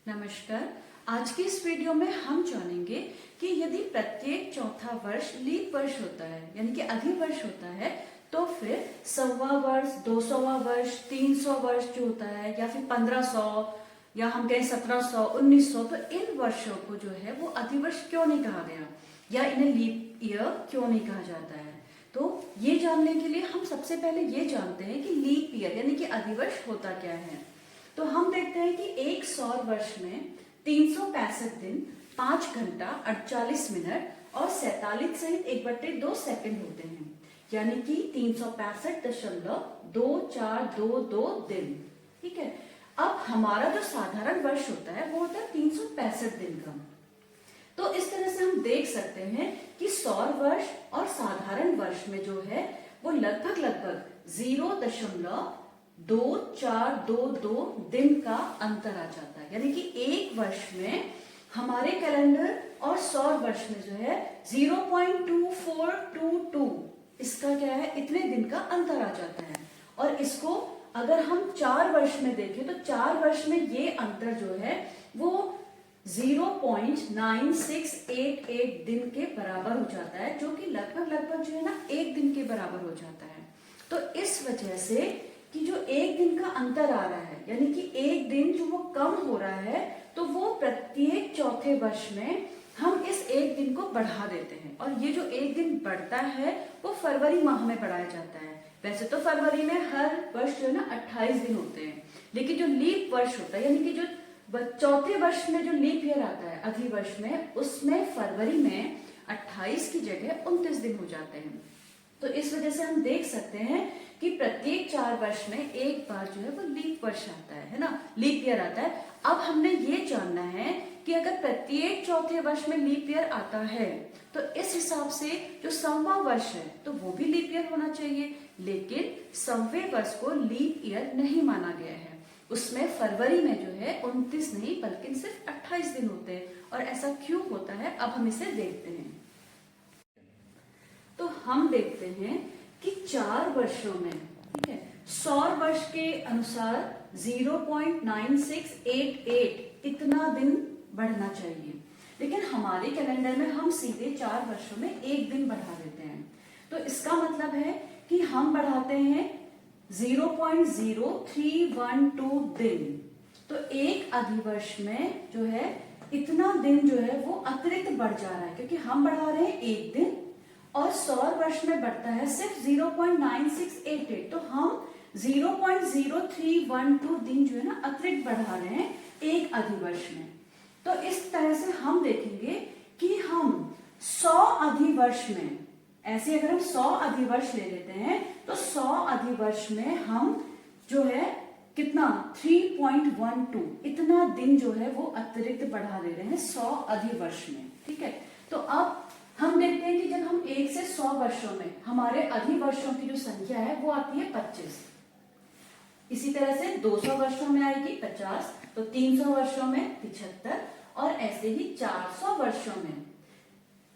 नमस्कार। आज की इस वीडियो में हम जानेंगे कि यदि प्रत्येक चौथा वर्ष लीप वर्ष होता है यानी कि अधिवर्ष होता है तो फिर 100वां वर्ष, 200वां वर्ष, 300 वर्ष जो होता है या फिर 1500 या हम कहें 1700, 1900, तो इन वर्षों को जो है वो अधिवर्ष क्यों नहीं कहा गया या इन्हें लीप ईयर क्यों नहीं कहा जाता है। तो ये जानने के लिए हम सबसे पहले ये जानते हैं कि लीप ईयर यानी कि अधिवर्ष होता क्या है। तो हम देखते हैं कि एक सौर वर्ष में 365 दिन, 5 घंटा 48 मिनट और 47 सहित 1/2 सेकंड होते हैं, यानी कि 365.2422 दिन। ठीक है। अब हमारा जो साधारण वर्ष होता है वो होता है 365 दिन का। तो इस तरह से हम देख सकते हैं कि सौर वर्ष और साधारण वर्ष में जो है वो लगभग 0.2422 दिन का अंतर आ जाता है, यानी कि एक वर्ष में हमारे कैलेंडर और सौर वर्ष में जो है 0.2422 इसका क्या है, इतने दिन का अंतर आ जाता है। और इसको अगर हम 4 वर्ष में देखें तो 4 वर्ष में ये अंतर जो है वो 0.9688 दिन के बराबर हो जाता है, जो कि लगभग जो है ना 1 दिन के बराबर हो जाता है। तो इस वजह से कि जो 1 दिन का अंतर आ रहा है, यानी कि 1 दिन जो वो कम हो रहा है, तो वो प्रत्येक चौथे वर्ष में हम इस 1 दिन को बढ़ा देते हैं। और ये जो 1 दिन बढ़ता है वो फरवरी माह में बढ़ाया जाता है। वैसे तो फरवरी में हर वर्ष जो है ना 28 दिन होते हैं, लेकिन जो लीप वर्ष होता है यानी कि जो चौथे वर्ष में जो लीप ईयर आता है अधिवर्ष में, उसमें फरवरी में 28 की जगह 29 दिन हो जाते हैं। तो इस वजह से हम देख सकते हैं कि प्रत्येक 4 वर्ष में एक बार जो है वो लीप वर्ष आता है ना, लीप ईयर आता है। अब हमने ये जानना है कि अगर प्रत्येक चौथे वर्ष में लीप ईयर आता है तो इस हिसाब से जो 100वां वर्ष है तो वो भी लीप ईयर होना चाहिए, लेकिन 100वें वर्ष को लीप ईयर नहीं माना गया है। उसमें फरवरी में जो है 29 नहीं बल्कि सिर्फ 28 दिन होते हैं। और ऐसा क्यों होता है, अब हम इसे देखते हैं। तो हम देखते हैं कि 4 वर्षों में, ठीक है, सौर वर्ष के अनुसार 0.9688 इतना दिन बढ़ना चाहिए, लेकिन हमारे कैलेंडर में हम सीधे 4 वर्षों में 1 दिन बढ़ा देते हैं। तो इसका मतलब है कि हम बढ़ाते हैं 0.0312 दिन। तो एक अधिवर्ष में जो है इतना दिन जो है वो अतिरिक्त बढ़ जा रहा है, क्योंकि हम बढ़ा रहे हैं 1 दिन और सौर वर्ष में बढ़ता है सिर्फ 0.9688। तो हम 0.0312 दिन जो है ना अतिरिक्त बढ़ा रहे हैं एक अधिवर्ष में। तो इस तरह से हम देखेंगे कि हम 100 अधिवर्ष में, ऐसे अगर हम 100 अधिवर्ष ले लेते हैं तो 100 अधिवर्ष में हम जो है कितना 3.12 इतना दिन जो है वो अतिरिक्त बढ़ा दे रहे हैं 100 अधिवर्ष में। ठीक है। तो अब हम देखते हैं कि जब हम 1 से 100 वर्षों में हमारे अधिवर्षों की जो संख्या है वो आती है 25। इसी तरह से 200 वर्षों में आएगी 50, तो 300 वर्षों में 75 और ऐसे ही 400 वर्षों में,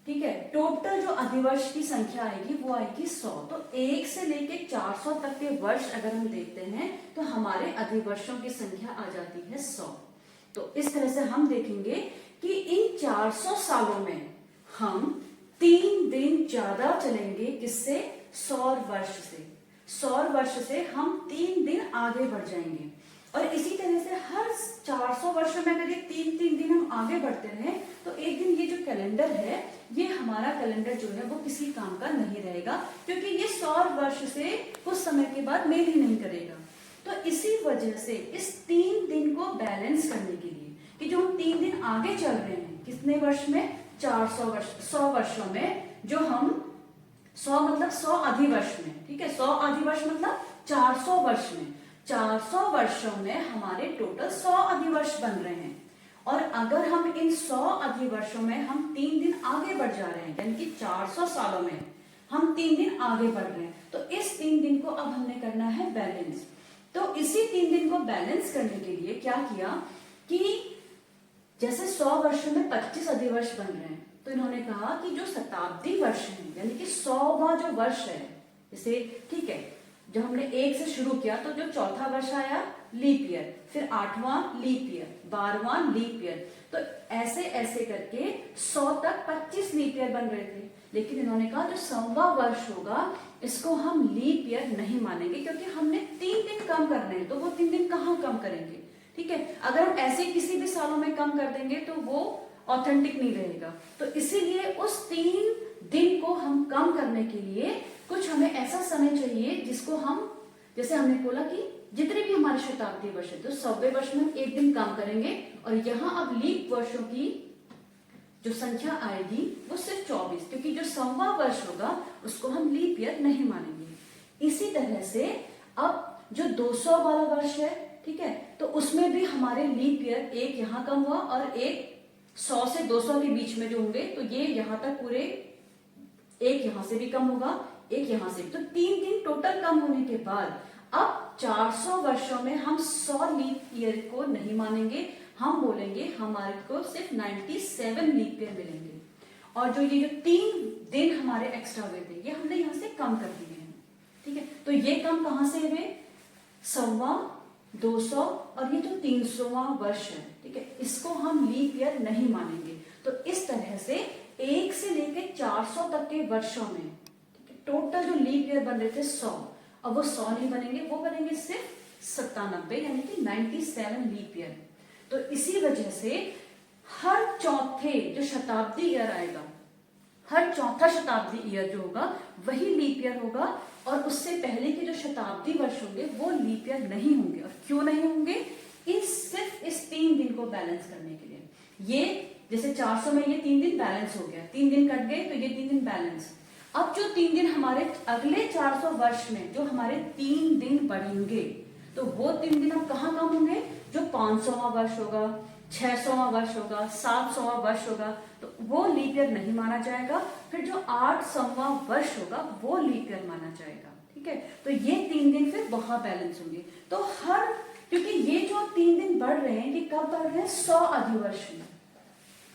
ठीक है, टोटल जो अधिवर्ष की संख्या आएगी वो आएगी 100। तो 1 से लेके 400 तक के वर्ष अगर हम देखते हैं तो हमारे अधिवर्षों की संख्या आ जाती है 100। तो इस तरह से हम देखेंगे कि इन 400 सालों में हम 3 दिन ज्यादा चलेंगे, किससे, सौर वर्ष से। सौर वर्ष से हम 3 दिन आगे बढ़ जाएंगे। और इसी तरह से हर 400 वर्षों में अगर ये 3 दिन हम आगे बढ़ते रहे तो एक दिन ये जो कैलेंडर है, ये हमारा कैलेंडर जो है वो किसी काम का नहीं रहेगा, क्योंकि ये सौर वर्ष से कुछ समय के बाद मेल ही नहीं करेगा। तो इसी वजह से इस 3 दिन को बैलेंस करने के लिए कि जो हम 3 दिन आगे चल रहे हैं, कितने वर्ष में, 400 वर्ष, 100 वर्षों में, जो हम 100 मतलब 100 अधिवर्ष में, ठीक है, 100 अधिवर्ष मतलब 400 वर्ष में, 400 वर्षों में हमारे टोटल 100 अधिवर्ष बन रहे हैं। और अगर हम इन 100 अधिवर्षों में हम 3 दिन आगे बढ़ जा रहे हैं, यानी कि 400 सालों में हम 3 दिन आगे बढ़ रहे हैं, तो इस 3 दिन को अब हमने करना है बैलेंस। तो इसी 3 दिन को बैलेंस करने के लिए क्या किया कि जैसे 100 वर्षों में 25 अधिवर्ष बन रहे हैं, तो इन्होंने कहा कि जो शताब्दी वर्ष है यानी कि 100वां जो वर्ष है, जैसे ठीक है, जब हमने 1 से शुरू किया तो जो चौथा वर्ष आया लीप ईयर, फिर 8वां लीप ईयर, 12वां लीप ईयर। तो ऐसे ऐसे करके 100 तक 25 लीप ईयर बन रहे थे। लेकिन इन्होंने कहा जो 100वां वर्ष होगा इसको हम लीप ईयर नहीं मानेंगे, क्योंकि हमने 3 दिन कम करने हैं। तो वो 3 दिन कहाँ कम करेंगे, ठीक है। अगर हम ऐसे किसी भी सालों में कम कर देंगे तो वो ऑथेंटिक नहीं रहेगा। तो इसीलिए उस 3 दिन को हम कम करने के लिए कुछ हमें ऐसा समय चाहिए जिसको हम, जैसे हमने बोला कि जितने भी हमारे शताब्दी वर्ष है तो 100वें वर्ष में हम 1 दिन कम करेंगे, और यहाँ अब लीप वर्षों की जो संख्या आएगी वो सिर्फ 24, क्योंकि जो 100वां वर्ष होगा उसको हम लीप ईयर नहीं मानेंगे। इसी तरह से अब जो 200 वाला वर्ष है, ठीक है, तो उसमें भी हमारे लीप ईयर एक यहाँ कम हुआ और एक 100 से 200 के बीच में जो होंगे, तो ये यहाँ तक पूरे, एक यहाँ से भी कम होगा, एक यहाँ से भी, तो 3 दिन टोटल कम होने के बाद अब 400 वर्षों में हम 100 लीप ईयर को नहीं मानेंगे, हम बोलेंगे हमारे को सिर्फ 97 लीप ईयर मिलेंगे। और जो ये जो 3 दिन हमारे एक्स्ट्रा हुए थे ये हमने यहाँ से कम कर दिए हैं, ठीक है। तो ये कम कहाँ से हुए, 100वां, 200 और ये जो 300वां वर्ष है, ठीक है, इसको हम लीप ईयर नहीं मानेंगे। तो इस तरह से 1 से लेकर 400 तक के वर्षों में, ठीक है, टोटल जो लीप ईयर बन रहे थे 100, अब वो 100 नहीं बनेंगे, वो बनेंगे सिर्फ 97, यानी कि 97 लीप ईयर। तो इसी वजह से हर चौथे जो शताब्दी ईयर आएगा, हर चौथा शताब्दी ईयर जो होगा वही लीप ईयर होगा, और उससे पहले के जो शताब्दी वर्ष होंगे वो लीप ईयर नहीं होंगे। और क्यों नहीं होंगे, सिर्फ इस 3 दिन को बैलेंस करने के लिए। ये जैसे 400 में ये 3 दिन बैलेंस हो गया, 3 दिन कट गए तो ये 3 दिन बैलेंस। अब जो 3 दिन हमारे अगले 400 वर्ष में जो हमारे 3 दिन बढ़ेंगे, तो वो 3 दिन अब कहाँ कम होंगे, जो 500वां वर्ष होगा, 600वां वर्ष होगा, 700वां वर्ष होगा, तो वो लीप ईयर नहीं माना जाएगा। फिर जो 800वां वर्ष होगा वो लीप ईयर माना जाएगा, ठीक है। तो ये 3 दिन फिर वहां बैलेंस होंगे। तो हर, क्योंकि ये जो 3 दिन बढ़ रहे हैं ये कब बढ़ रहे हैं, 100 अधिवर्ष में।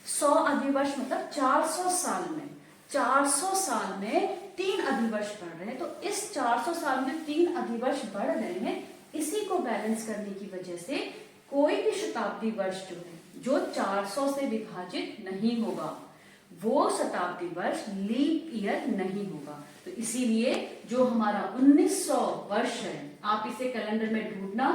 100 अधिवर्ष मतलब 400 साल में, 400 साल में 3 अधिवर्ष बढ़ रहे हैं। तो इस 400 साल में 3 अधिवर्ष बढ़ रहे हैं, इसी को बैलेंस करने की वजह से कोई भी शताब्दी वर्ष जो है जो 400 से विभाजित नहीं होगा वो शताब्दी वर्ष लीप ईयर नहीं होगा। तो इसीलिए जो हमारा 1900 वर्ष है, आप इसे कैलेंडर में ढूंढना,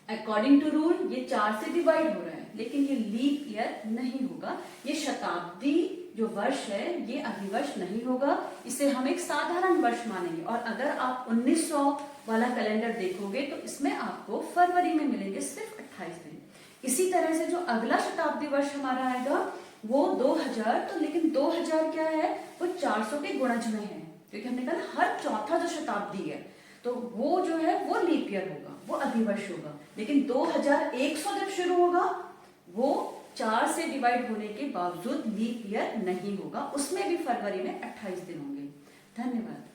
अकॉर्डिंग टू रूल ये 4 से डिवाइड हो रहा है, लेकिन ये लीप ईयर नहीं होगा। ये शताब्दी जो वर्ष है ये अधिवर्ष नहीं होगा, इसे हम एक साधारण वर्ष मानेंगे। और अगर आप 1900 वाला कैलेंडर देखोगे तो इसमें आपको फरवरी में मिलेंगे सिर्फ 28 दिन। इसी तरह से जो अगला शताब्दी वर्ष हमारा आएगा वो 2000, तो लेकिन 2000 क्या है, वो 400 के गुणज में है, क्योंकि हमने कहा हर चौथा जो शताब्दी है तो वो जो है वो लीप ईयर होगा, वो अधिवर्ष होगा। लेकिन 2100 जब शुरू होगा वो 4 से डिवाइड होने के बावजूद लीप ईयर नहीं होगा, उसमें भी फरवरी में 28 दिन होंगे। धन्यवाद।